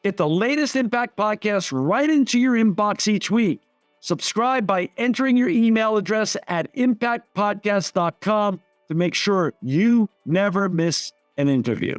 Get the latest Impact Podcast right into your inbox each week. Subscribe by entering your email address at impactpodcast.com to make sure you never miss an interview.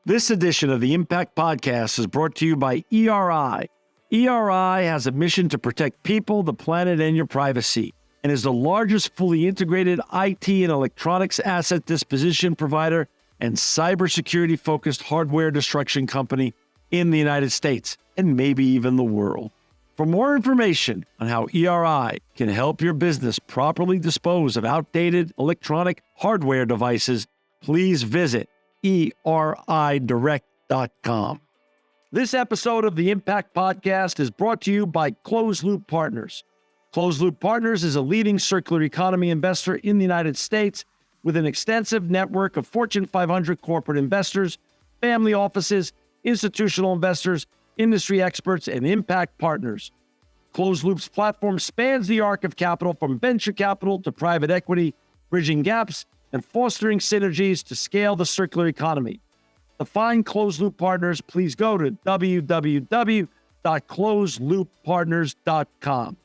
This edition of the Impact Podcast is brought to you by ERI. ERI has a mission to protect people, the planet, and your privacy, and is the largest fully integrated IT and electronics asset disposition provider and cybersecurity-focused hardware destruction company in the United States, and maybe even the world. For more information on how ERI can help your business properly dispose of outdated electronic hardware devices, please visit eridirect.com. This episode of the Impact Podcast is brought to you by Closed Loop Partners. Closed Loop Partners is a leading circular economy investor in the United States with an extensive network of Fortune 500 corporate investors, family offices, institutional investors, industry experts, and impact partners. Closed Loop's platform spans the arc of capital from venture capital to private equity, bridging gaps and fostering synergies to scale the circular economy. To find Closed Loop Partners, please go to www.closedlooppartners.com.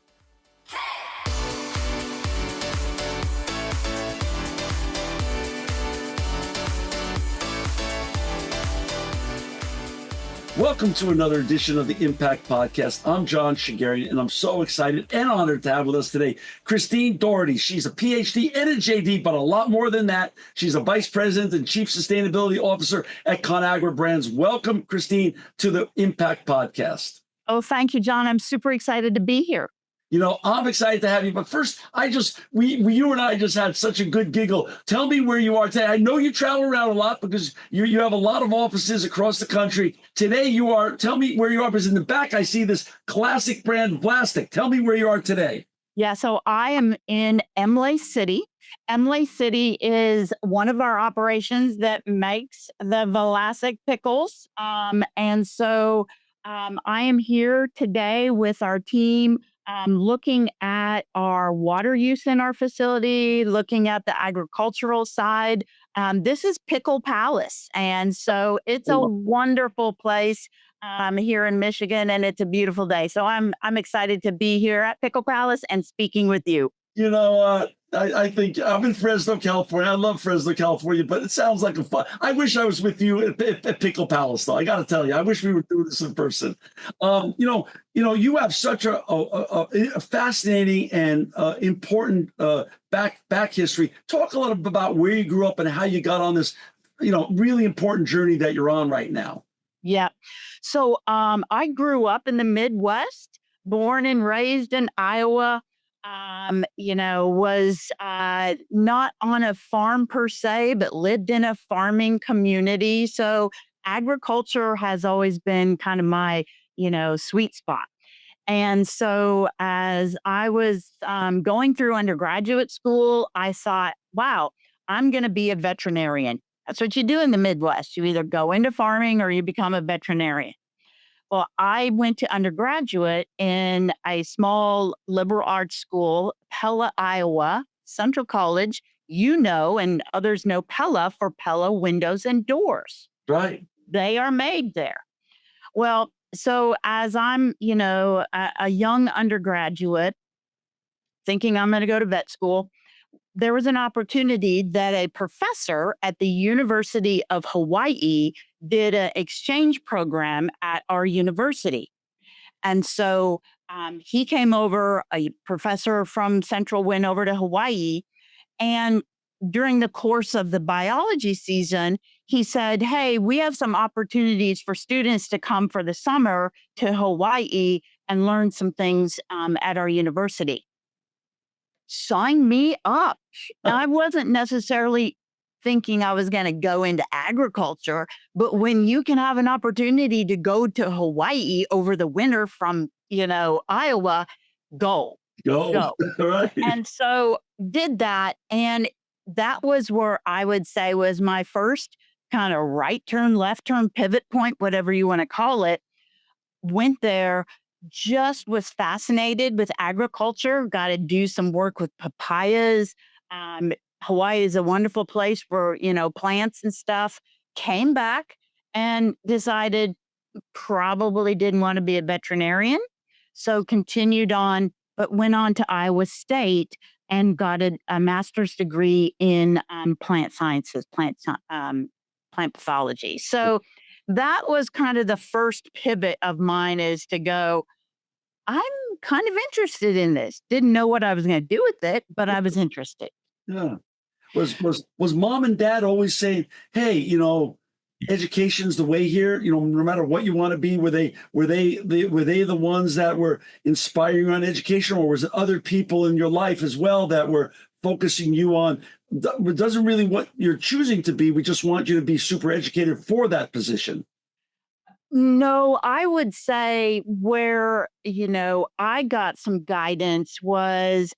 Welcome to another edition of the Impact Podcast. I'm John Shigarian, and I'm so excited and honored to have with us today Christine Daugherty. She's a PhD and a JD, but a lot more than that. She's a Vice President and Chief Sustainability Officer at Conagra Brands. Welcome, Christine, to the Impact Podcast. Oh, thank you, John. I'm super excited to be here. You know, I'm excited to have you, but first, you and I just had such a good giggle. Tell me where you are today. I know you travel around a lot because you have a lot of offices across the country. Today tell me where you are, because in the back, I see this classic brand plastic. Tell me where you are today. Yeah, so I am in Imlay City. Imlay City is one of our operations that makes the Vlasic pickles. And so I am here today with our team, looking at our water use in our facility, looking at the agricultural side. This is Pickle Palace. And so it's a wonderful place here in Michigan, and it's a beautiful day. So I'm excited to be here at Pickle Palace and speaking with you. You know, I think I'm in Fresno, California. I love Fresno, California, but it sounds like a fun. I wish I was with you at Pickle Palace, though. I got to tell you, I wish we were doing this in person. You have such a fascinating and important back history. Talk a little bit about where you grew up and how you got on this, really important journey that you're on right now. Yeah. So I grew up in the Midwest, born and raised in Iowa. Was not on a farm per se, but lived in a farming community. So agriculture has always been kind of my, sweet spot. And so as I was going through undergraduate school, I thought, wow, I'm going to be a veterinarian. That's what you do in the Midwest. You either go into farming or you become a veterinarian. Well, I went to undergraduate in a small liberal arts school, Pella, Iowa, Central College. And others know Pella for Pella Windows and Doors. Right. They are made there. Well, so as I'm, a young undergraduate thinking I'm going to go to vet school, there was an opportunity that a professor at the University of Hawaii did an exchange program at our university. And so he came over, a professor from Central went over to Hawaii. And during the course of the biology season, he said, hey, we have some opportunities for students to come for the summer to Hawaii and learn some things at our university. Sign me up. I wasn't necessarily thinking I was going to go into agriculture, but when you can have an opportunity to go to Hawaii over the winter from, Iowa, go. Right. And so did that. And that was where I would say was my first kind of right turn, left turn, pivot point, whatever you want to call it. Went there, just was fascinated with agriculture, got to do some work with papayas. Hawaii is a wonderful place for, plants and stuff. Came back and decided probably didn't want to be a veterinarian. So continued on, but went on to Iowa State and got a master's degree in plant sciences, plant pathology. So that was kind of the first pivot of mine, is to go, I'm kind of interested in this. Didn't know what I was going to do with it, but I was interested. Yeah. Was mom and dad always saying, "Hey, education's the way here. No matter what you want to be." Were they the ones that were inspiring you on education, or was it other people in your life as well that were focusing you on? It doesn't really what you're choosing to be. We just want you to be super educated for that position. No, I would say where, I got some guidance was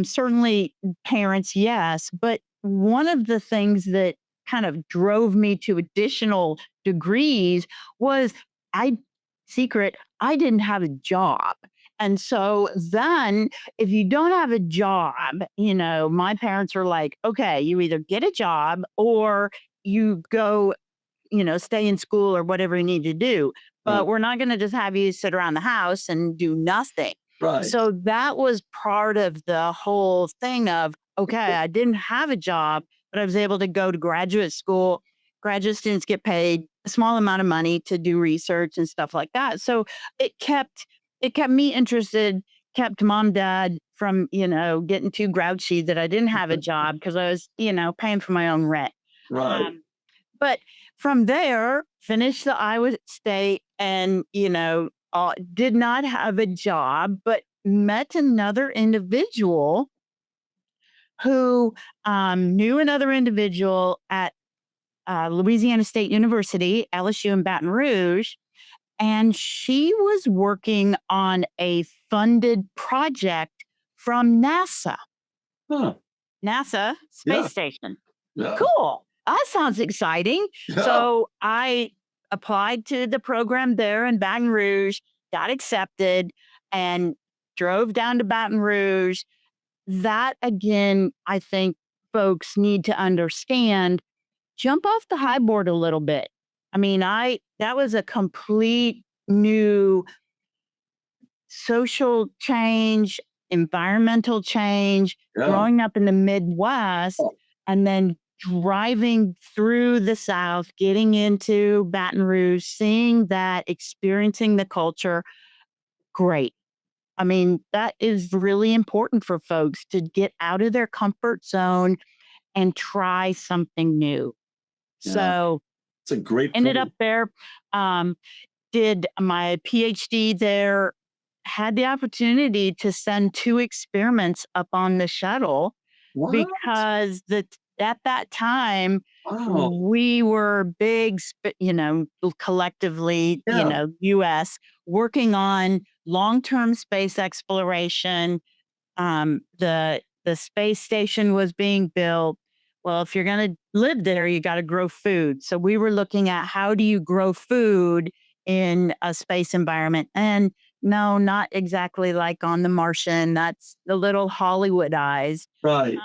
certainly parents, yes. But one of the things that kind of drove me to additional degrees was I, secret, I didn't have a job. And so then, if you don't have a job, my parents are like, okay, you either get a job or you go, stay in school or whatever you need to do. Right. But we're not going to just have you sit around the house and do nothing. Right. So that was part of the whole thing of, okay, I didn't have a job, but I was able to go to graduate school. Graduate students get paid a small amount of money to do research and stuff like that. So it kept me interested, kept mom, dad from, getting too grouchy that I didn't have a job because I was, paying for my own rent. Right. But from there, finished the Iowa State and, did not have a job, but met another individual who knew another individual at Louisiana State University, LSU in Baton Rouge. And she was working on a funded project from NASA, Huh. NASA Yeah. Space Station. Yeah. Cool. That sounds exciting. Yeah. So I applied to the program there in Baton Rouge, got accepted, and drove down to Baton Rouge. That again, I think folks need to understand, jump off the high board a little bit. I mean, that was a complete new social change, environmental change, Yeah. growing up in the Midwest Oh. and then driving through the South, getting into Baton Rouge, seeing that, experiencing the culture. Great. I mean, that is really important for folks to get out of their comfort zone and try something new. Yeah. So It's a great ended point. up there, um, did my PhD there, had the opportunity to send 2 experiments up on the shuttle What? because at that time, Wow. we were big, collectively, Yeah. US, working on long-term space exploration. The space station was being built. Well, if you're going to live there, you got to grow food. So we were looking at, how do you grow food in a space environment? And no, not exactly like on The Martian. That's a little Hollywoodized. Right.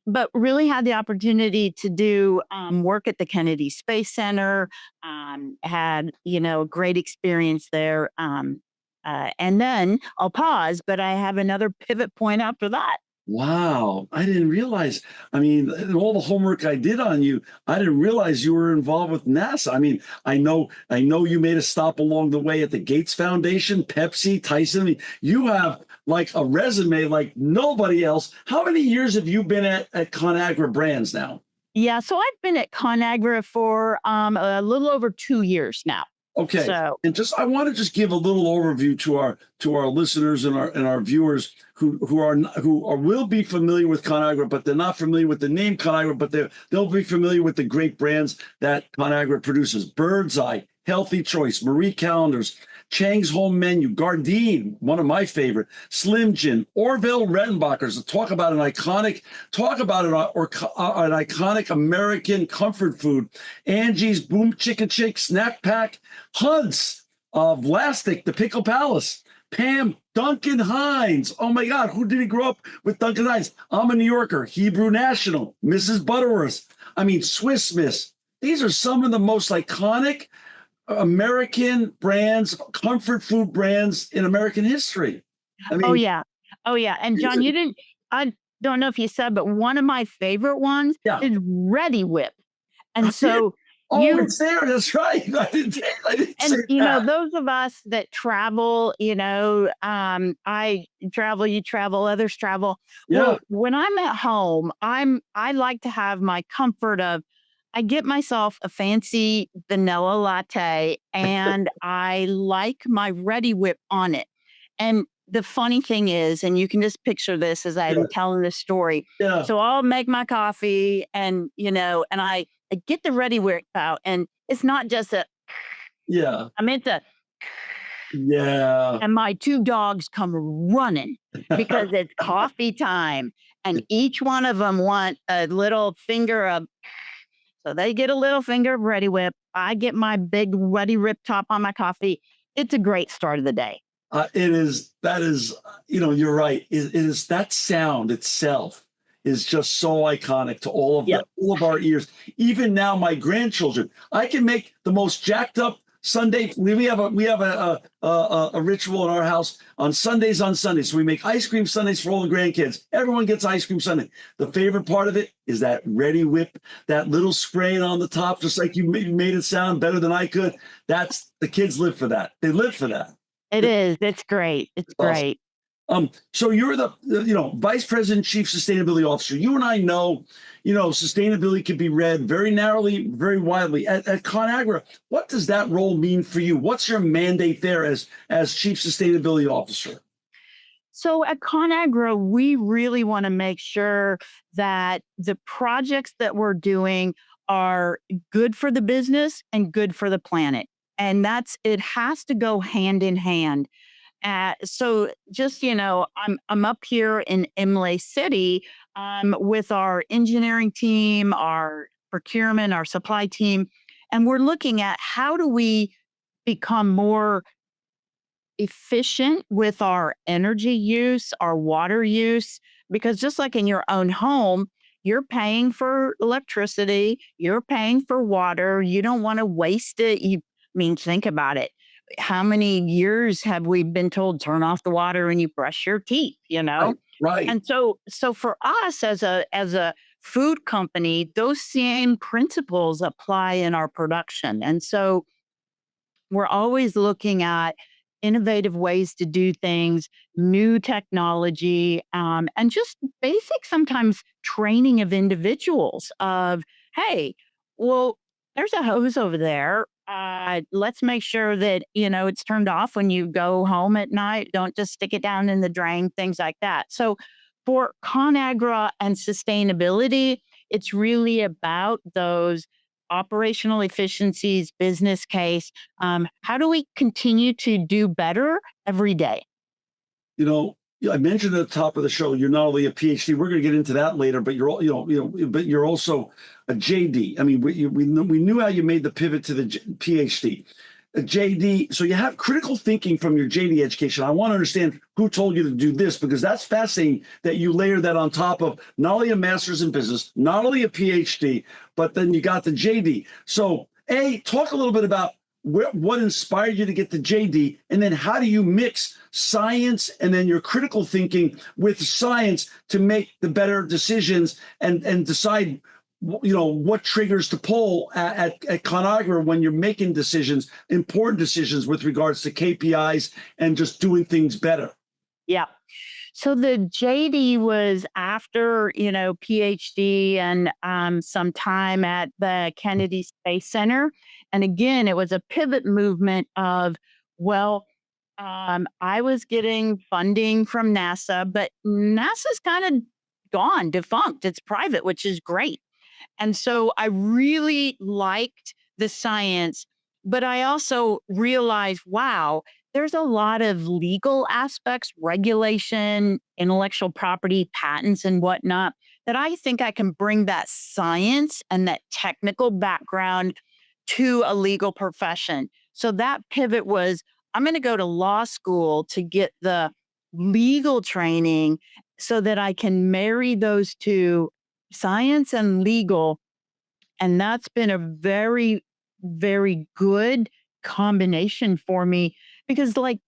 But really had the opportunity to do work at the Kennedy Space Center. Had a great experience there. And then I'll pause, but I have another pivot point after that. Wow. I didn't realize. I mean, in all the homework I did on you, I didn't realize you were involved with NASA. I mean, I know you made a stop along the way at the Gates Foundation, Pepsi, Tyson. I mean, you have like a resume like nobody else. How many years have you been at Conagra Brands now? Yeah, so I've been at Conagra for a little over 2 years now. Okay. So And I want to just give a little overview to our listeners and our viewers who will be familiar with Conagra, but they're not familiar with the name Conagra, but they'll be familiar with the great brands that Conagra produces. Bird's Eye, Healthy Choice, Marie Callender's, Chang's Home Menu, Gardein, one of my favorite, Slim Jim, Orville Redenbacher's. Talk about an iconic American comfort food. Angie's Boom Chicken Shake Snack Pack, Hunt's, Vlastic, the Pickle Palace, Pam, Duncan Hines. Oh my God, who didn't grow up with Duncan Hines? I'm a New Yorker, Hebrew National, Mrs. Butterworth. I mean, Swiss Miss. These are some of the most iconic American brands, comfort food brands in American history. I Oh, mean, yeah. Oh, yeah, and John, you didn't I don't know if you said, but one of my favorite ones yeah. is Ready Whip, and Yeah. so Oh, you it's there. That's right. I didn't say and, that. those of us that travel, I travel, you travel, others travel. Yeah. Well, when I'm at home, I like to have my comfort of I get myself a fancy vanilla latte and I like my Ready Whip on it. And the funny thing is, and you can just picture this as Yeah. I'm telling this story. Yeah. So I'll make my coffee and, and I get the Ready Whip out and it's not just a Yeah. I meant the Yeah. and my 2 dogs come running because it's coffee time, and each one of them want a little finger of so they get a little finger of Ready Whip. I get my big Ready Whip top on my coffee. It's a great start of the day. It is, that is, you're right. It is that sound itself is just so iconic to Yep. all of our ears. Even now, my grandchildren, I can make the most jacked up Sunday. We have a ritual in our house on Sundays. On Sundays, so we make ice cream Sundays for all the grandkids. Everyone gets ice cream Sunday. The favorite part of it is that Ready Whip, that little spraying on the top, just like you made it sound better than I could. That's the kids live for that. They live for that. It is. It's great. It's Awesome. great. So you're the vice president, chief sustainability officer. You and I know, sustainability can be read very narrowly, very widely. At Conagra, what does that role mean for you? What's your mandate there as chief sustainability officer? So at Conagra, we really want to make sure that the projects that we're doing are good for the business and good for the planet. And it has to go hand in hand. So just I'm up here in Imlay City with our engineering team, our procurement, our supply team, and we're looking at how do we become more efficient with our energy use, our water use, because just like in your own home, you're paying for electricity, you're paying for water, you don't want to waste it. Think about it. How many years have we been told turn off the water and you brush your teeth, Right, right. And so for us as a food company, those same principles apply in our production. And so we're always looking at innovative ways to do things, new technology, and just basic sometimes training of individuals of, hey, well, there's a hose over there. Let's make sure that it's turned off when you go home at night. Don't just stick it down in the drain, things like that. So for Conagra and sustainability, it's really about those operational efficiencies, business case. How do we continue to do better every day? I mentioned at the top of the show, you're not only a PhD. We're going to get into that later, but but you're also a JD. I mean, we knew how you made the pivot to the PhD. A JD, so you have critical thinking from your JD education. I want to understand who told you to do this, because that's fascinating that you layer that on top of not only a master's in business, not only a PhD, but then you got the JD. So, talk a little bit about what inspired you to get the JD, and then how do you mix science and then your critical thinking with science to make the better decisions and decide what triggers to pull at Conagra when you're making decisions, important decisions with regards to KPIs and just doing things better. Yeah. So the JD was after, PhD and some time at the Kennedy Space Center. And again, it was a pivot movement of, well, I was getting funding from NASA, but NASA's kind of gone, defunct. It's private, which is great. And so I really liked the science, but I also realized, wow, there's a lot of legal aspects, regulation, intellectual property, patents, and whatnot, that I think I can bring that science and that technical background to a legal profession. So that pivot was I'm going to go to law school to get the legal training so that I can marry those two, science and legal, and that's been a very, very good combination for me because, like,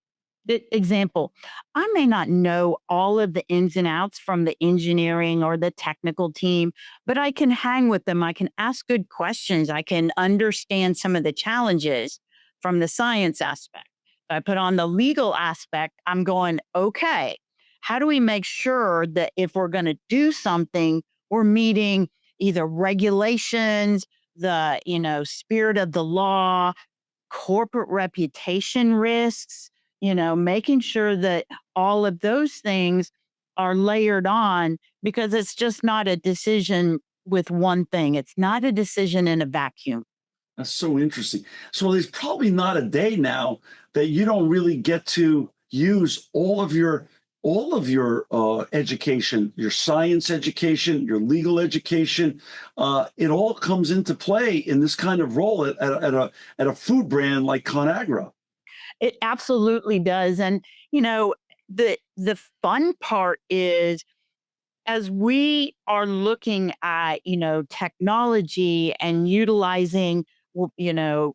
the example, I may not know all of the ins and outs from the engineering or the technical team, but I can hang with them. I can ask good questions. I can understand some of the challenges from the science aspect. I put on the legal aspect. I'm going, okay, how do we make sure that if we're going to do something, we're meeting either regulations, the, spirit of the law, corporate reputation risks, making sure that all of those things are layered on because it's just not a decision with one thing. It's not a decision in a vacuum. That's so interesting. So there's probably not a day now that you don't really get to use all of your education, your science education, your legal education. It all comes into play in this kind of role at a food brand like Conagra. It absolutely does. And, the fun part is as we are looking at, technology and utilizing,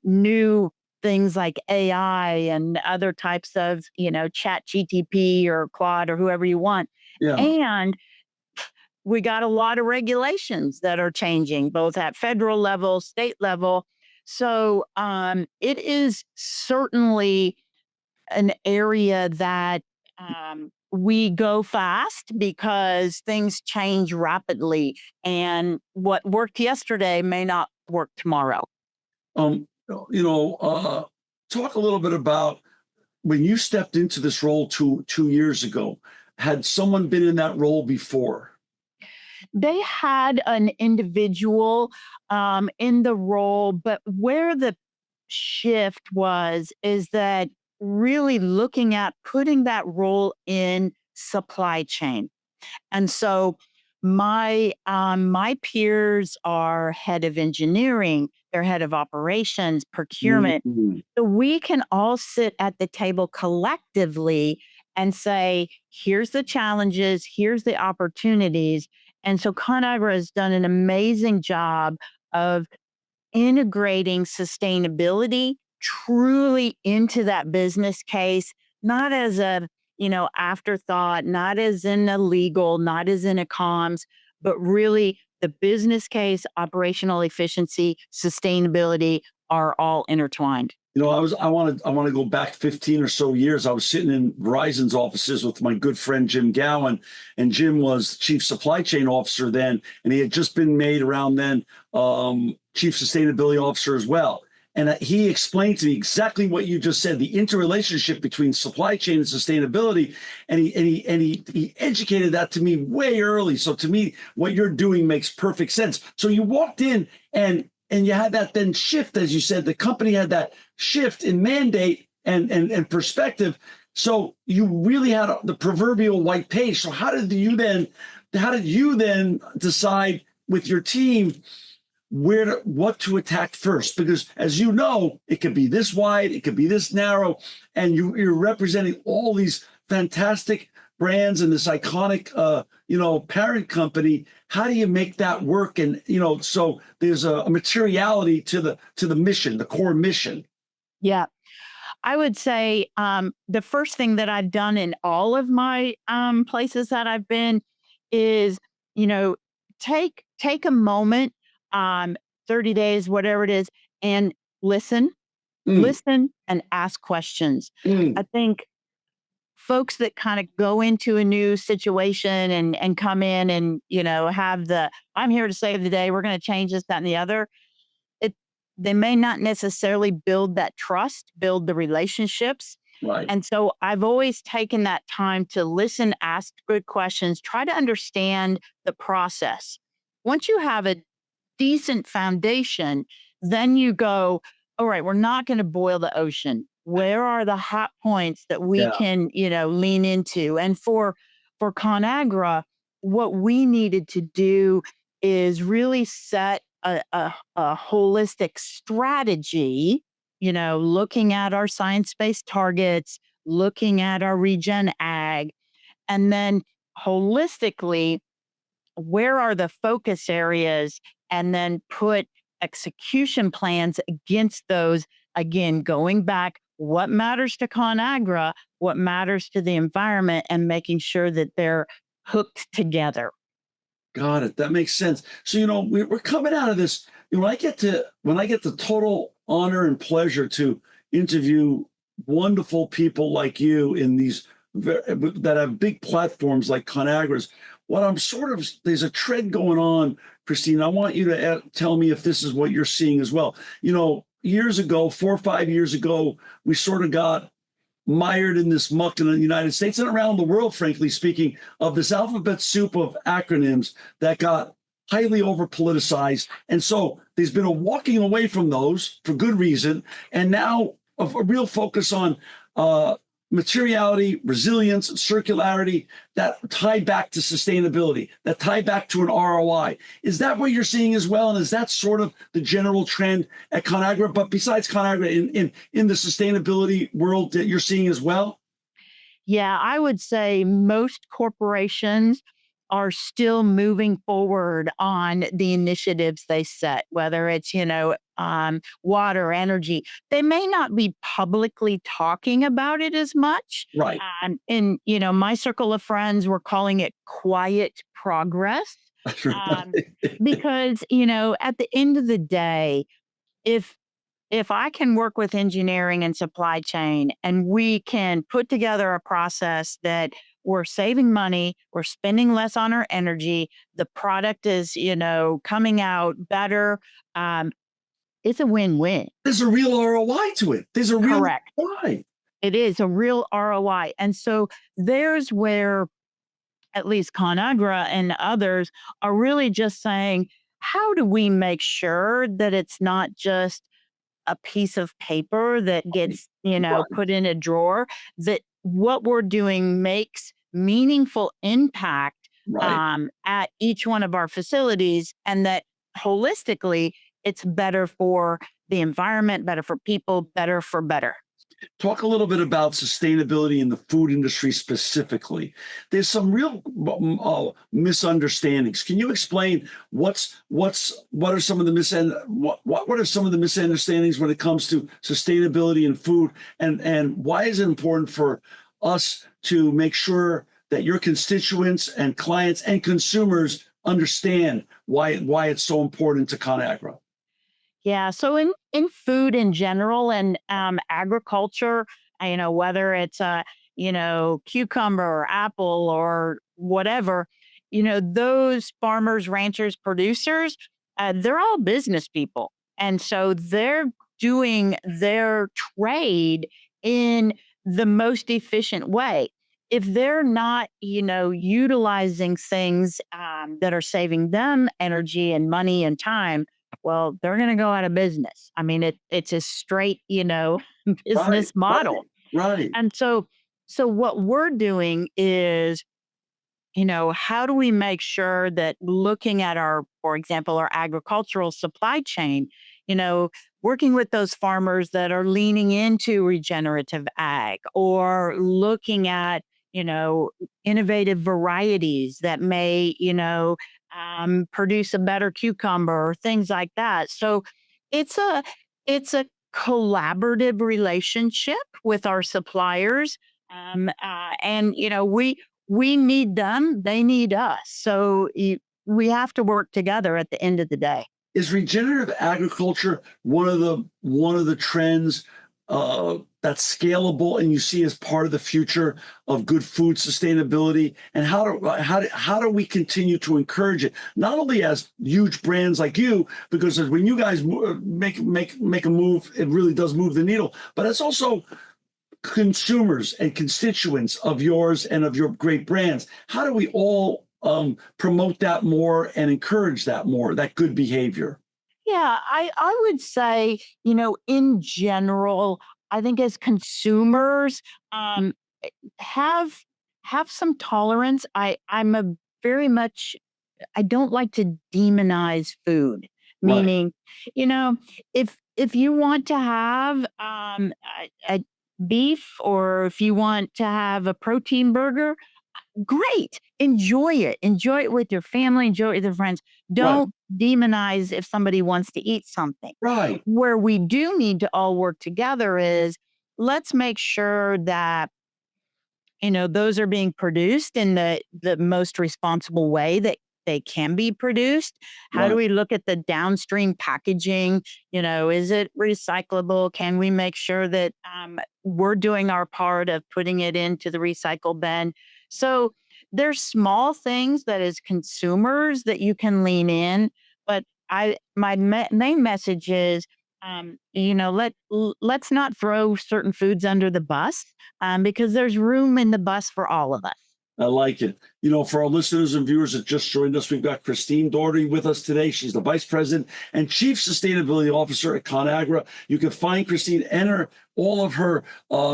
new things like AI and other types of, chat GTP or Claude or whoever you want. Yeah. And we got a lot of regulations that are changing both at federal level, state level. So it is certainly an area that we go fast because things change rapidly. And what worked yesterday may not work tomorrow. Um, Talk a little bit about when you stepped into this role two years ago. Had someone been in that role before? They had an individual in the role, but where the shift was is that really looking at putting that role in supply chain. And so my peers are head of engineering, they're head of operations, procurement. Mhm. So we can all sit at the table collectively and say, here's the challenges, here's the opportunities. And so Conagra has done an amazing job of integrating sustainability truly into that business case, not as a, afterthought, not as in a legal, not as in a comms, but really the business case, operational efficiency, sustainability are all intertwined. I want to go back 15 or so years. I was sitting in Verizon's offices with my good friend Jim Gowan, and Jim was chief supply chain officer then, and he had just been made around then chief sustainability officer as well. And he explained to me exactly what you just said, the interrelationship between supply chain and sustainability. And he educated that to me way early. So to me, what you're doing makes perfect sense. So you walked in and you had that then shift, as you said, the company had that shift in mandate and perspective. So you really had the proverbial white page. So how did you then decide with your team what to attack first? Because as you know, it could be this wide, it could be this narrow, and you're representing all these fantastic brands and this iconic parent company. How do you make that work? And so there's a materiality to the mission, the core mission. Yeah. I would say the first thing that I've done in all of my places that I've been is, you know, take a moment, um, 30 days, whatever it is, and listen, Mm, listen and ask questions. mm, I think folks that kind of go into a new situation and come in and, have the I'm here to save the day, we're going to change this, that, and the other. It They may not necessarily build that trust, build the relationships. right. And so I've always taken that time to listen, ask good questions, try to understand the process. Once you have a decent foundation, then you go, all right, we're not going to boil the ocean. Where are the hot points that we Yeah. can, lean into? And for Conagra, what we needed to do is really set a holistic strategy, looking at our science-based targets, looking at our regen ag, and then holistically where are the focus areas and then put execution plans against those again, going back, what matters to Conagra, what matters to the environment, and making sure that they're hooked together. Got it. That makes sense. So, we're coming out of this. When I get the total honor and pleasure to interview wonderful people like you in these that have big platforms like Conagra's, what I'm sort of there's a trend going on, Christine. I want you to tell me if this is what you're seeing as well. Years ago, 4 or 5 years ago, we sort of got mired in this muck in the United States and around the world, frankly speaking, of this alphabet soup of acronyms that got highly over politicized. And so there's been a walking away from those for good reason. And now a real focus on materiality, resilience, circularity that tie back to sustainability, that tie back to an ROI. Is that what you're seeing as well? And is that sort of the general trend at Conagra? But besides Conagra, in the sustainability world that you're seeing as well? Yeah, I would say most corporations are still moving forward on the initiatives they set, whether it's, water, energy. They may not be publicly talking about it as much. Right. In, my circle of friends, we're calling it quiet progress. Um, because, at the end of the day, if if I can work with engineering and supply chain and we can put together a process that we're saving money, we're spending less on our energy, the product is, coming out better, um, it's a win-win. There's a real ROI to it. There's a real Correct. ROI. It is a real ROI. And so there's where at least Conagra and others are really just saying, how do we make sure that it's not just a piece of paper that gets, Right. put in a drawer, that what we're doing makes meaningful impact Right. at each one of our facilities, and that holistically, it's better for the environment, better for people, better for better. Talk a little bit about sustainability in the food industry specifically. There's some real misunderstandings. Can you explain what are some of the what are some of the misunderstandings when it comes to sustainability in food, and why is it important for us to make sure that your constituents and clients and consumers understand why it's so important to Conagra? Yeah. So in food in general and agriculture, whether it's a cucumber or apple or whatever, those farmers, ranchers, producers, they're all business people, and so they're doing their trade in the most efficient way. If they're not, utilizing things that are saving them energy and money and time, well, they're gonna go out of business. I mean, it's a straight, Right, business right, model. right. And so what we're doing is, how do we make sure that looking at our, for example, our agricultural supply chain, you know, working with those farmers that are leaning into regenerative ag or looking at, innovative varieties that may, produce a better cucumber or things like that. So it's a it's a collaborative relationship with our suppliers, and we need them, they need us. So we have to work together at the end of the day. Is regenerative agriculture one of the trends that's scalable and you see as part of the future of good food sustainability? And how do we continue to encourage it? Not only as huge brands like you, because when you guys make a move, it really does move the needle. But it's also consumers and constituents of yours and of your great brands. How do we all promote that more and encourage that more, that good behavior? Yeah, I would say, in general, I think as consumers, eh, have have some tolerance. I'm a very much I don't like to demonize food, Right. meaning, you know, if you want to have a beef or if you want to have a protein burger, great. Enjoy it with your family, enjoy it with your friends. Right. Don't demonize if somebody wants to eat something. Right. Where we do need to all work together is let's make sure that those are being produced in the most responsible way that they can be produced. How do Right. we look at the downstream packaging? Is it recyclable? Can we make sure that we're doing our part of putting it into the recycle bin? So there's small things that as consumers that you can lean in, but main message is let's not throw certain foods under the bus, because there's room in the bus for all of us. I like it. For our listeners and viewers that just joined us, we've got Christine Daugherty with us today. She's the Vice President and Chief Sustainability Officer at Conagra. You can find Christine and all of her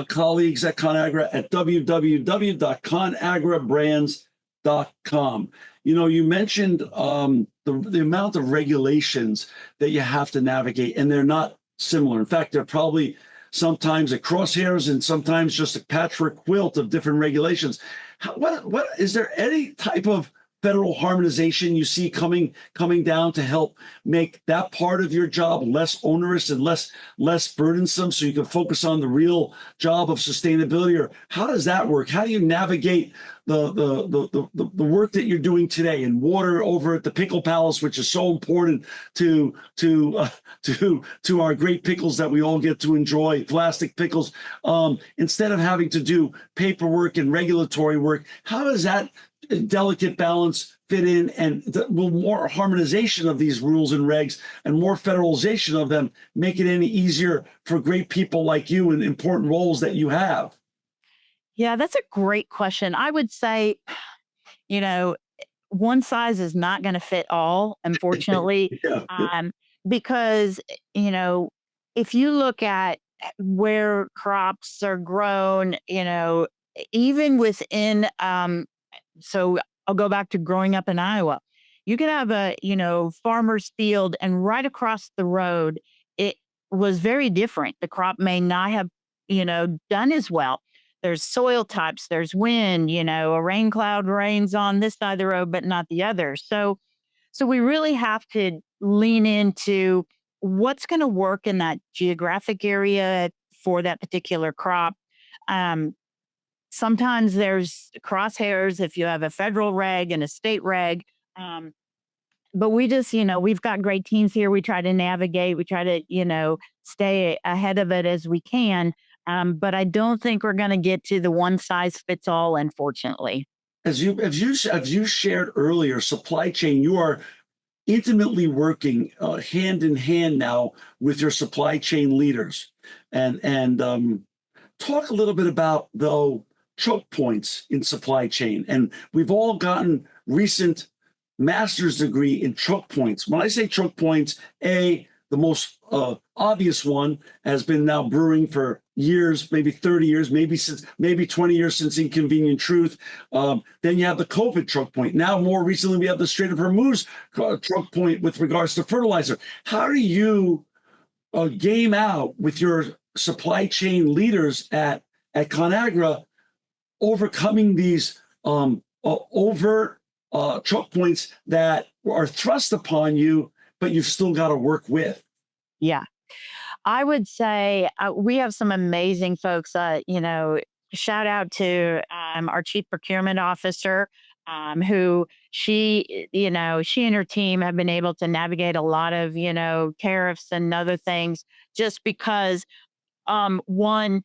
colleagues at Conagra at www.conagrabrands.com. You mentioned the amount of regulations that you have to navigate, and they're not similar. In fact, they're probably sometimes at crosshairs and sometimes just a patchwork quilt of different regulations. What is there any type of federal harmonization you see coming down to help make that part of your job less onerous and less burdensome, so you can focus on the real job of sustainability? Or how does that work? How do you navigate the work that you're doing today in water over at the Pickle Palace, which is so important to our great pickles that we all get to enjoy, plastic pickles, instead of having to do paperwork and regulatory work? How does that delicate balance fit in, and will more harmonization of these rules and regs and more federalization of them make it any easier for great people like you in important roles that you have? Yeah, that's a great question. I would say, you know, one size is not going to fit all, unfortunately, Yeah. um, because, you know, if you look at where crops are grown, even within, so I'll go back to growing up in Iowa. You could have a, farmer's field, and right across the road, it was very different. The crop may not have, done as well. There's soil types, there's wind, a rain cloud rains on this side of the road, but not the other. So we really have to lean into what's going to work in that geographic area for that particular crop. Um, Sometimes there's crosshairs if you have a federal reg and a state reg. Um, but we just, we've got great teams here. We try to navigate, we try to, stay ahead of it as we can. But I don't think we're going to get to the one size fits all, unfortunately. As you shared earlier, supply chain, you are intimately working hand in hand now with your supply chain leaders, and talk a little bit about, though, choke points in supply chain. And we've all gotten recent master's degree in choke points. When I say choke points, the most obvious one has been now brewing for years, maybe 30 years, maybe 20 years since Inconvenient Truth. Then you have the COVID choke point. Now, more recently, we have the Strait of Hormuz choke point with regards to fertilizer. How do you game out with your supply chain leaders at Conagra, overcoming these overt choke points that are thrust upon you, but you've still got to work with? Yeah. I would say we have some amazing folks. Shout out to our chief procurement officer, who she and her team have been able to navigate a lot of, tariffs and other things just because, one,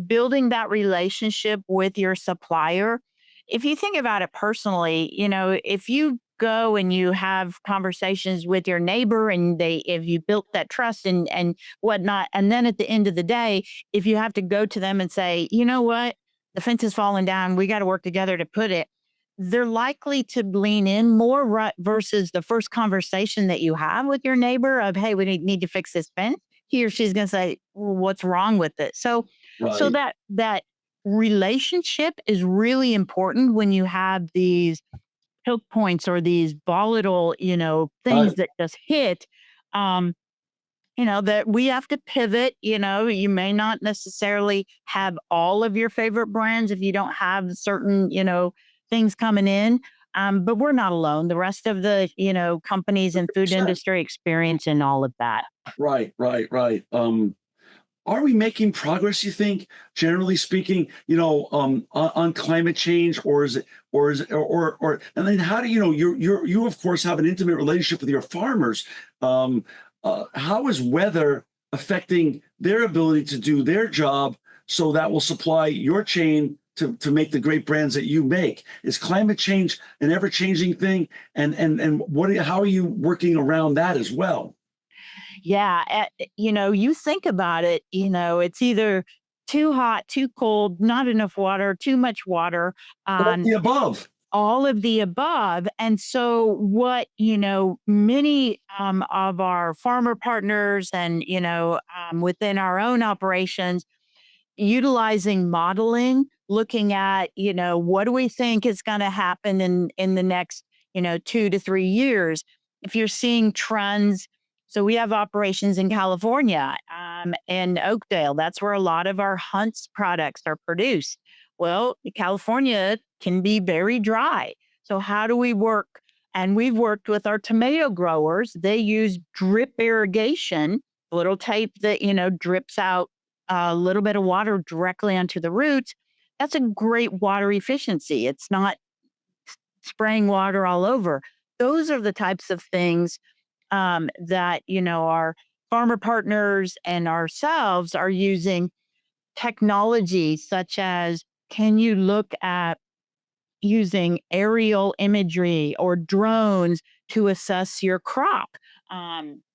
building that relationship with your supplier. If you think about it personally, if you go and you have conversations with your neighbor and if you built that trust and whatnot, and then at the end of the day, if you have to go to them and say, you know what, the fence is falling down, we got to work together to put it, they're likely to lean in more, versus the first conversation that you have with your neighbor of, hey, we need to fix this fence. He or she's going to say, well, what's wrong with it? So Right. that relationship is really important when you have these choke points or these volatile, things Right. that just hit. Um, that we have to pivot. You may not necessarily have all of your favorite brands if you don't have certain, things coming in. But we're not alone. The rest of the, companies and food 100%. industry experience and all of that. Right, right, right. Are we making progress, you think, generally speaking, on climate change, or is it, and then how do you of course have an intimate relationship with your farmers. How is weather affecting their ability to do their job so that will supply your chain to make the great brands that you make? Is climate change an ever-changing thing? And how are you working around that as well? Yeah. You think about it, it's either too hot, too cold, not enough water, too much water. All Um, the above. all of the above. And so, what, many of our farmer partners and, within our own operations, utilizing modeling, looking at, what do we think is going to happen in the next, 2 to 3 years. If you're seeing trends, so we have operations in California, in Oakdale. That's where a lot of our Hunts products are produced. Well, California can be very dry. So how do we work? And we've worked with our tomato growers. They use drip irrigation, a little tape that, drips out a little bit of water directly onto the roots. That's a great water efficiency. It's not spraying water all over. Those are the types of things that, our farmer partners and ourselves are using technology, such as, can you look at using aerial imagery or drones to assess your crop?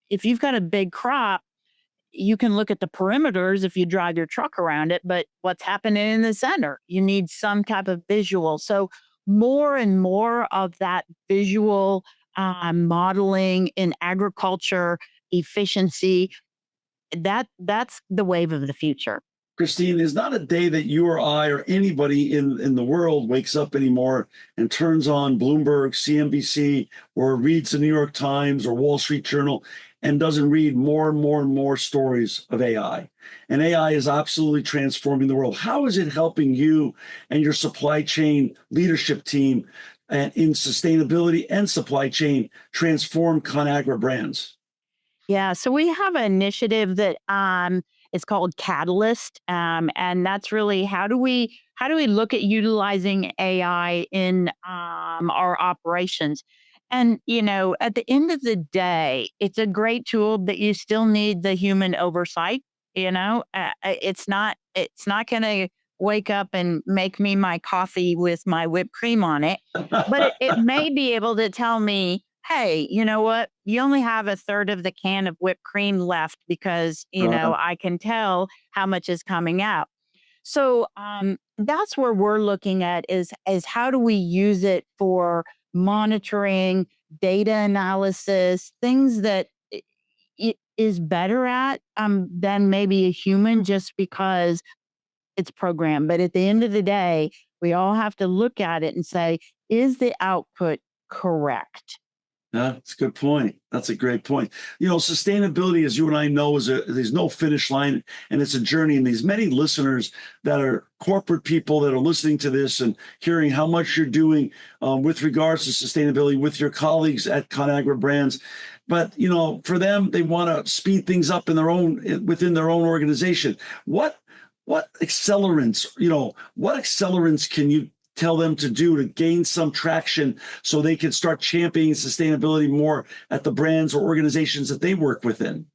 If you've got a big crop, you can look at the perimeters if you drive your truck around it, but what's happening in the center? You need some type of visual. So, more and more of that visual modeling in agriculture, efficiency, that's the wave of the future. Christine, there's not a day that you or I or anybody in the world wakes up anymore and turns on Bloomberg, CNBC, or reads the New York Times or Wall Street Journal and doesn't read more and more and more stories of AI. And AI is absolutely transforming the world. How is it helping you and your supply chain leadership team and in sustainability and supply chain transform Conagra brands? Yeah, so we have an initiative that is called Catalyst, and that's really how do we look at utilizing AI in our operations. And at the end of the day, it's a great tool, but you still need the human oversight. It's not going to wake up and make me my coffee with my whipped cream on it, but it may be able to tell me, hey, you know what? You only have a third of the can of whipped cream left because, Right. I can tell how much is coming out. So that's where we're looking at is how do we use it for monitoring, data analysis, things that it is better at than maybe a human just because it's programmed. But at the end of the day, we all have to look at it and say, is the output correct? Yeah, that's a good point. That's a great point. Sustainability, as you and I know, there's no finish line, and it's a journey. And these many listeners that are corporate people that are listening to this and hearing how much you're doing with regards to sustainability with your colleagues at Conagra Brands. But for them, they want to speed things up within their own organization. What accelerants can you tell them to do to gain some traction so they can start championing sustainability more at the brands or organizations that they work within?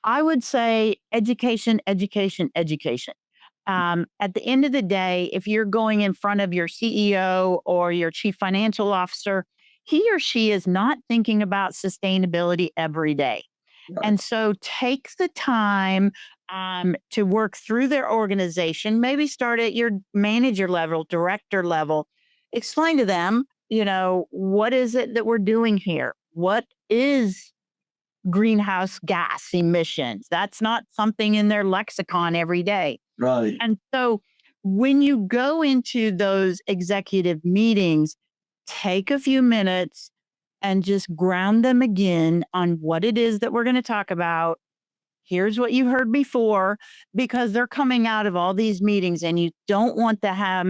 I would say education, education, education. At the end of the day, if you're going in front of your CEO or your chief financial officer, he or she is not thinking about sustainability every day. Right. And so take the time to work through their organization, maybe start at your manager level, director level. Explain to them, what is it that we're doing here? What is greenhouse gas emissions? That's not something in their lexicon every day. Right. And so when you go into those executive meetings, take a few minutes and just ground them again on what it is that we're going to talk about. Here's what you heard before, because they're coming out of all these meetings and you don't want to have,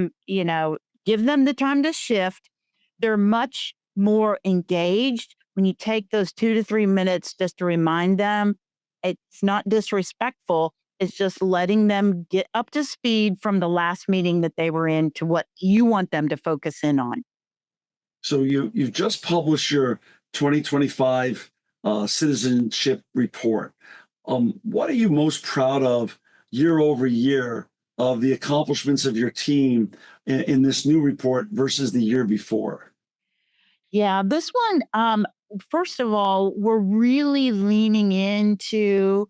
give them the time to shift. They're much more engaged when you take those 2 to 3 minutes just to remind them. It's not disrespectful. It's just letting them get up to speed from the last meeting that they were in to what you want them to focus in on. So you've just published your 2025 citizenship report. What are you most proud of year over year of the accomplishments of your team in this new report versus the year before? Yeah, this one, first of all, we're really leaning into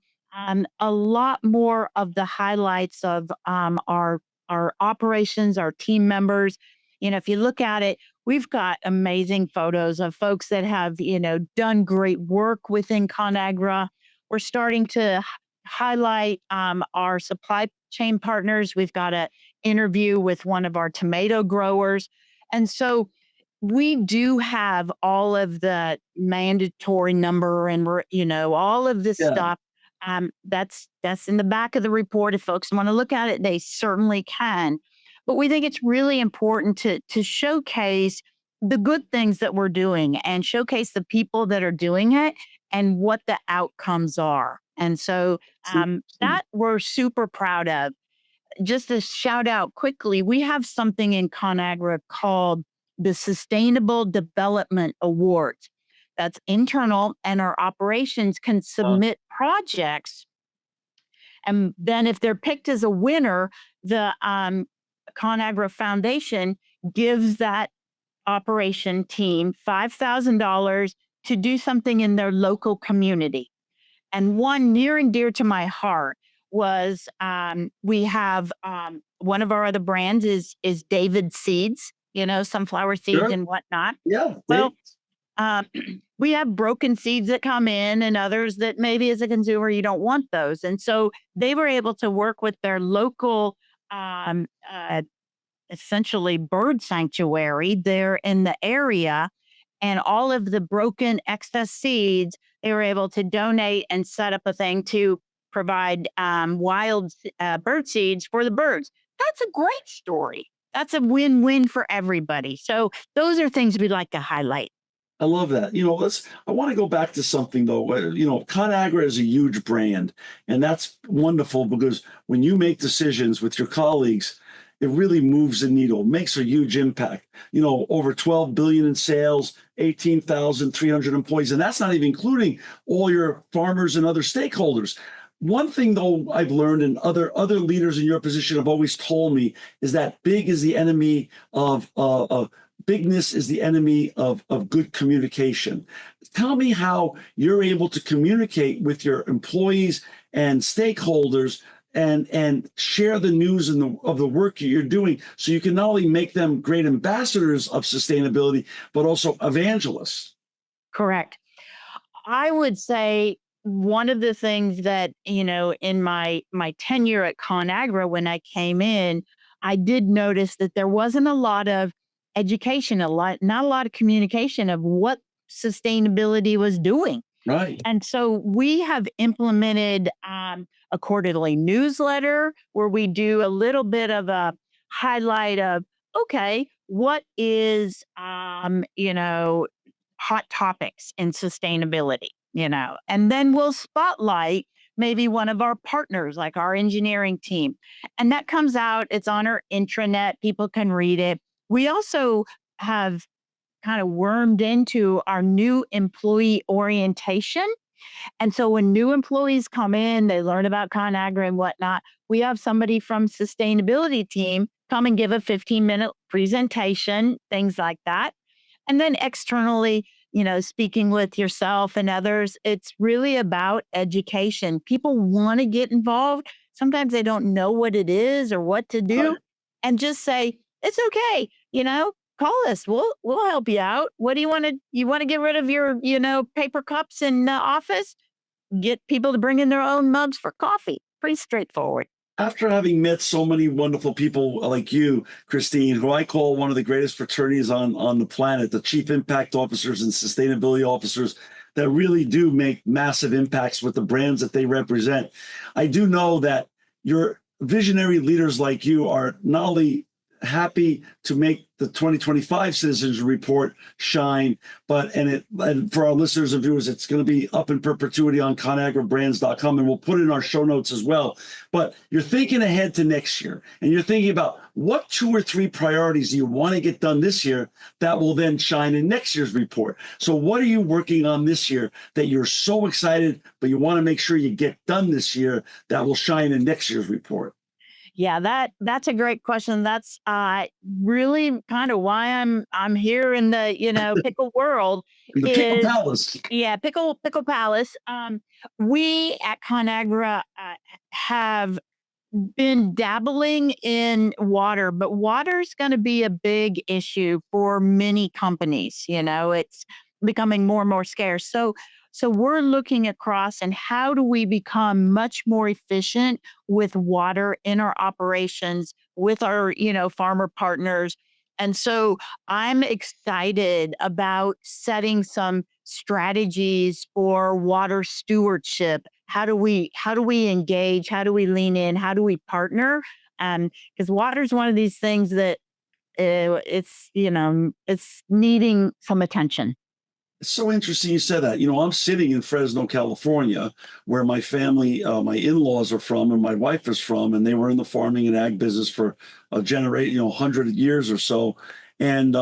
a lot more of the highlights of our operations, our team members. If you look at it, we've got amazing photos of folks that have, done great work within Conagra. We're starting to highlight our supply chain partners. We've got an interview with one of our tomato growers. And so we do have all of the mandatory number and all of this Yeah. stuff. That's in the back of the report. If folks want to look at it, they certainly can. But we think it's really important to showcase the good things that we're doing and showcase the people that are doing it and what the outcomes are. And so that we're super proud of. Just to shout out quickly, we have something in Conagra called the Sustainable Development Awards. That's internal, and our operations can submit projects. And then, if they're picked as a winner, the Conagra Foundation gives that operation team $5,000 to do something in their local community. And one near and dear to my heart was we have one of our other brands is David Seeds, sunflower seeds Sure. and whatnot. Yeah. Well, we have broken seeds that come in and others that maybe as a consumer you don't want those. And so they were able to work with their local um, uh, essentially bird sanctuary there in the area, and all of the broken excess seeds, they were able to donate and set up a thing to provide wild bird seeds for the birds. That's a great story. That's a win-win for everybody. So those are things we'd like to highlight. I love that. I want to go back to something though. Conagra is a huge brand, and that's wonderful because when you make decisions with your colleagues, it really moves the needle, makes a huge impact. Over 12 billion in sales, 18,300 employees, and that's not even including all your farmers and other stakeholders. One thing though I've learned, and other leaders in your position have always told me, is that big is the enemy of bigness is the enemy of good communication. Tell me how you're able to communicate with your employees and stakeholders and share the news of the work you're doing, so you can not only make them great ambassadors of sustainability, but also evangelists. Correct. I would say one of the things that, in my tenure at Conagra when I came in, I did notice that there wasn't a lot of education, not a lot of communication of what sustainability was doing. Right. And so we have implemented a quarterly newsletter where we do a little bit of a highlight of, okay, what is, hot topics in sustainability, and then we'll spotlight maybe one of our partners, like our engineering team. And that comes out, it's on our intranet, people can read it. We also have kind of wormed into our new employee orientation. And so when new employees come in, they learn about Conagra and whatnot. We have somebody from sustainability team come and give a 15-minute presentation, things like that. And then externally, speaking with yourself and others, it's really about education. People want to get involved. Sometimes they don't know what it is or what to do, Right. and just say, it's okay, call us. We'll help you out. What do you want to? You want to get rid of your, paper cups in the office? Get people to bring in their own mugs for coffee. Pretty straightforward. After having met so many wonderful people like you, Christine, who I call one of the greatest fraternities on the planet, the chief impact officers and sustainability officers that really do make massive impacts with the brands that they represent. I do know that your visionary leaders like you are not only happy to make the 2025 Citizens Report shine, and for our listeners and viewers, it's going to be up in perpetuity on ConagraBrands.com, and we'll put it in our show notes as well. But you're thinking ahead to next year, and you're thinking about what 2 or 3 priorities do you want to get done this year that will then shine in next year's report. So what are you working on this year that you're so excited, but you want to make sure you get done this year that will shine in next year's report? Yeah, that's a great question. That's really kind of why I'm here in the pickle world. In the Pickle Is Palace. Yeah, pickle palace. We at Conagra have been dabbling in water, but water's going to be a big issue for many companies. It's becoming more and more scarce. So we're looking across and how do we become much more efficient with water in our operations with our, farmer partners. And so I'm excited about setting some strategies for water stewardship. How do we engage? How do we lean in? How do we partner? Because water is one of these things that it's needing some attention. It's so interesting you said that. I'm sitting in Fresno, California, where my family, my in-laws are from, and my wife is from, and they were in the farming and ag business for a generation, 100 years or so. And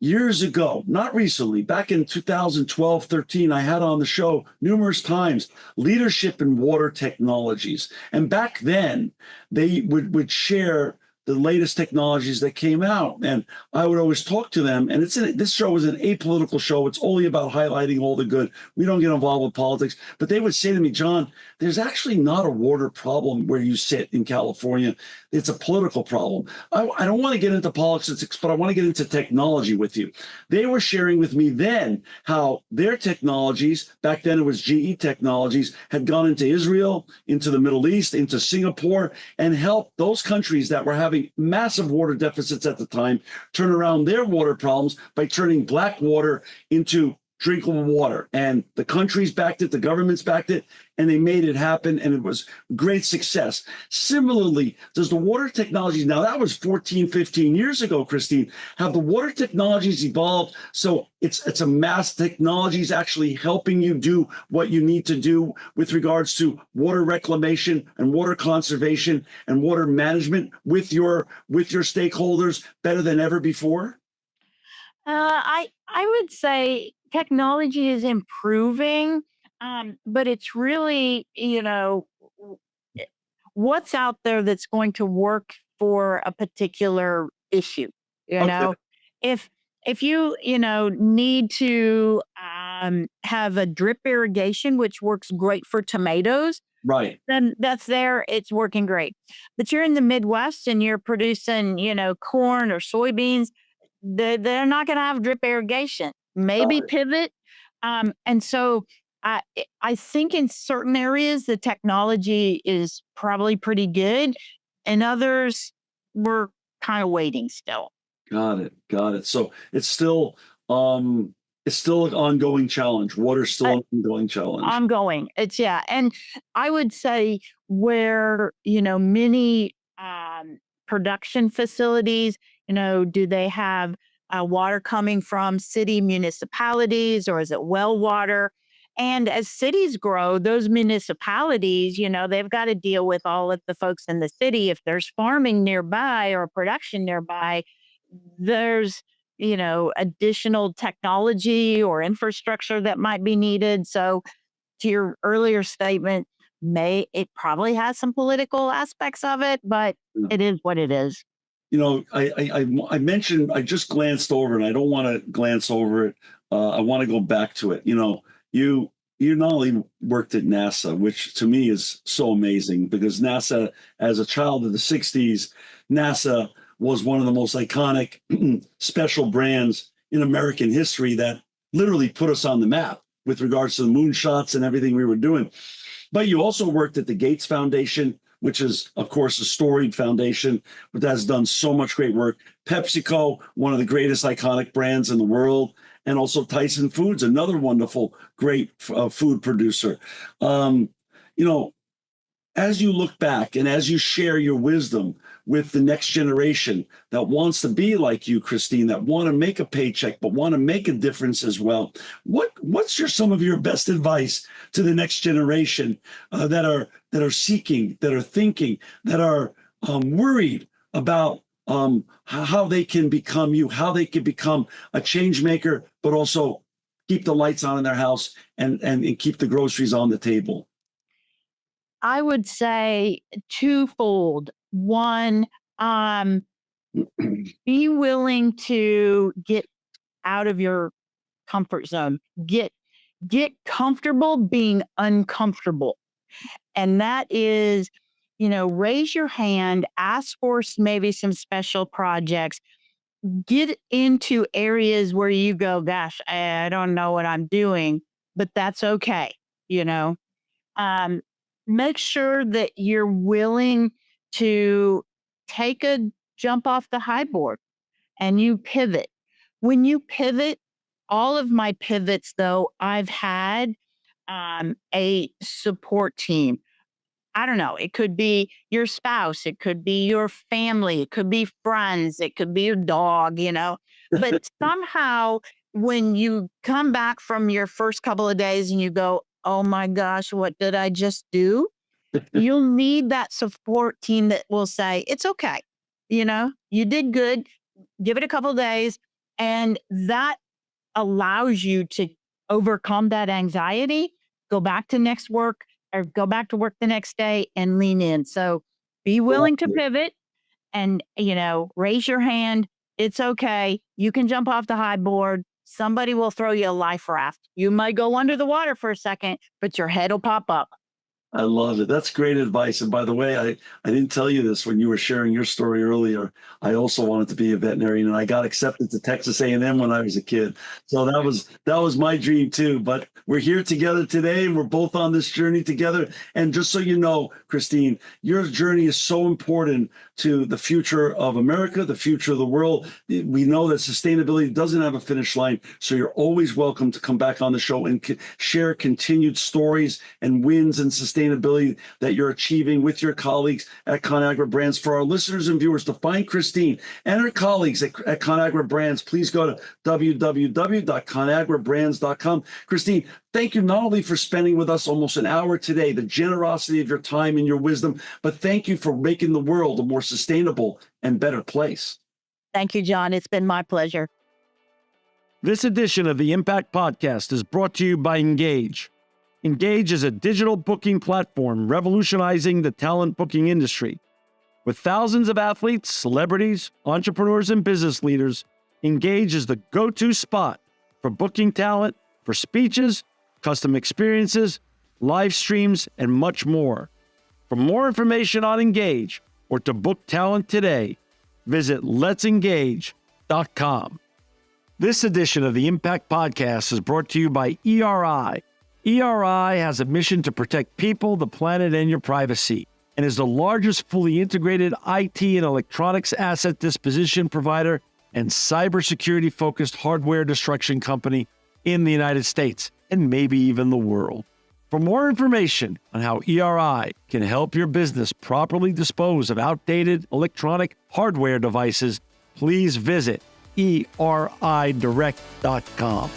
years ago, not recently, back in 2012, 13, I had on the show numerous times leadership in water technologies. And back then, they would share the latest technologies that came out. And I would always talk to them. And this show is an apolitical show. It's only about highlighting all the good. We don't get involved with politics. But they would say to me, John, there's actually not a water problem where you sit in California. It's a political problem. I don't want to get into politics, but I want to get into technology with you. They were sharing with me then how their technologies, back then it was GE Technologies, had gone into Israel, into the Middle East, into Singapore, and helped those countries that were having massive water deficits at the time turn around their water problems by turning black water into drinkable water. And the countries backed it, the governments backed it, and they made it happen. And it was great success. Similarly, does the water technologies, now that was 14, 15 years ago, Christine, have the water technologies evolved? So it's a mass technologies actually helping you do what you need to do with regards to water reclamation and water conservation and water management with your stakeholders better than ever before? I would say technology is improving, but it's really, what's out there that's going to work for a particular issue. You Okay, know, if if you need to have a drip irrigation, which works great for tomatoes, right. then that's there. It's working great. But you're in the Midwest and you're producing, corn or soybeans. They're not going to have drip irrigation. Maybe pivot. And so I think in certain areas the technology is probably pretty good, and others we're kind of waiting still. Got it. Got it. So it's still an ongoing challenge. Water's still Uh, an ongoing challenge. Ongoing. It's yeah, and I would say where many production facilities, do they have water coming from city municipalities or is it well water? And as cities grow, those municipalities, they've got to deal with all of the folks in the city. If there's farming nearby or production nearby, there's additional technology or infrastructure that might be needed. So to your earlier statement, it probably has some political aspects of it, but Yeah. it is what it is. I mentioned, I just glanced over, and I don't want to glance over it. I want to go back to it. You not only worked at NASA, which to me is so amazing, because NASA, as a child of the 60s, NASA was one of the most iconic special brands in American history that literally put us on the map with regards to the moonshots and everything we were doing. But you also worked at the Gates Foundation, which is, of course, a storied foundation, but that's done so much great work. PepsiCo, one of the greatest iconic brands in the world, and also Tyson Foods, another wonderful, great food producer. You know, as you look back and as you share your wisdom with the next generation that wants to be like you, Christine, that want to make a paycheck but want to make a difference as well, what's some of your best advice to the next generation that are seeking, that are thinking, that are worried about how they can become you, how they can become a change maker, but also keep the lights on in their house and keep the groceries on the table? I would say twofold. One, be willing to get out of your comfort zone. Get comfortable being uncomfortable. And that is, raise your hand, ask for maybe some special projects, get into areas where you go, gosh, I don't know what I'm doing, but that's okay. You know, um, make sure that you're willing to take a jump off the high board and you pivot. When you pivot, all of my pivots, though, I've had a support team. I don't know. It could be your spouse, it could be your family, it could be friends, it could be your dog. But somehow, when you come back from your first couple of days and you go, oh my gosh, what did I just do? You'll need that support team that will say, it's okay. You did good. Give it a couple of days. And that allows you to overcome that anxiety, go back to next work or go back to work the next day and lean in. So be willing to pivot and, raise your hand. It's okay. You can jump off the high board. Somebody will throw you a life raft. You might go under the water for a second, but your head will pop up. I love it. That's great advice. And by the way, I didn't tell you this when you were sharing your story earlier. I also wanted to be a veterinarian, and I got accepted to Texas A&M when I was a kid. So that was my dream too. But we're here together today, and we're both on this journey together. And just so you know, Christine, your journey is so important to the future of America, the future of the world. We know that sustainability doesn't have a finish line. So you're always welcome to come back on the show and share continued stories and wins and sustainability that you're achieving with your colleagues at Conagra Brands. For our listeners and viewers, to find Christine and her colleagues at Conagra Brands, please go to www.conagrabrands.com. Christine, thank you not only for spending with us almost an hour today, the generosity of your time and your wisdom, but thank you for making the world a more sustainable and better place. Thank you, John. It's been my pleasure. This edition of the Impact Podcast is brought to you by Engage. Engage is a digital booking platform revolutionizing the talent booking industry. With thousands of athletes, celebrities, entrepreneurs, and business leaders, Engage is the go-to spot for booking talent, for speeches, custom experiences, live streams, and much more. For more information on Engage or to book talent today, visit letsengage.com. This edition of the Impact Podcast is brought to you by ERI. ERI has a mission to protect people, the planet, and your privacy, and is the largest fully integrated IT and electronics asset disposition provider and cybersecurity-focused hardware destruction company in the United States, and maybe even the world. For more information on how ERI can help your business properly dispose of outdated electronic hardware devices, please visit eridirect.com.